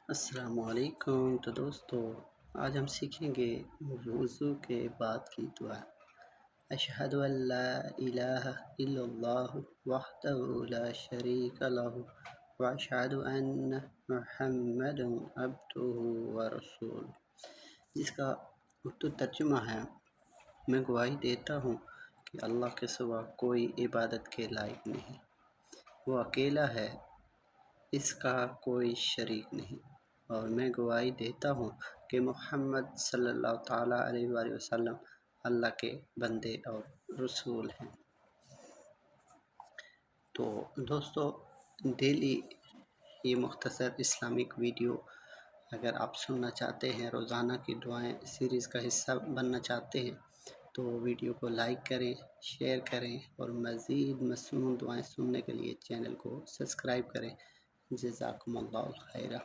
السلام علیکم۔ تو دوستو، آج ہم سیکھیں گے وضو کے بعد کی دعا۔ اشہد ان لا الہ الا اللہ وحدہ لا شریک لہ واشہد ان محمد عبدہ ورسولہ، جس کا اردو ترجمہ ہے: میں گواہی دیتا ہوں کہ اللہ کے سوا کوئی عبادت کے لائق نہیں، وہ اکیلا ہے، اس کا کوئی شریک نہیں، اور میں گواہی دیتا ہوں کہ محمد صلی اللہ تعالیٰ علیہ وآلہ وسلم اللہ کے بندے اور رسول ہیں۔ تو دوستو، ڈیلی یہ مختصر اسلامک ویڈیو اگر آپ سننا چاہتے ہیں، روزانہ کی دعائیں سیریز کا حصہ بننا چاہتے ہیں، تو ویڈیو کو لائک کریں، شیئر کریں، اور مزید مصنوع دعائیں سننے کے لیے چینل کو سبسکرائب کریں۔ جزاکم اللہ خیرہ۔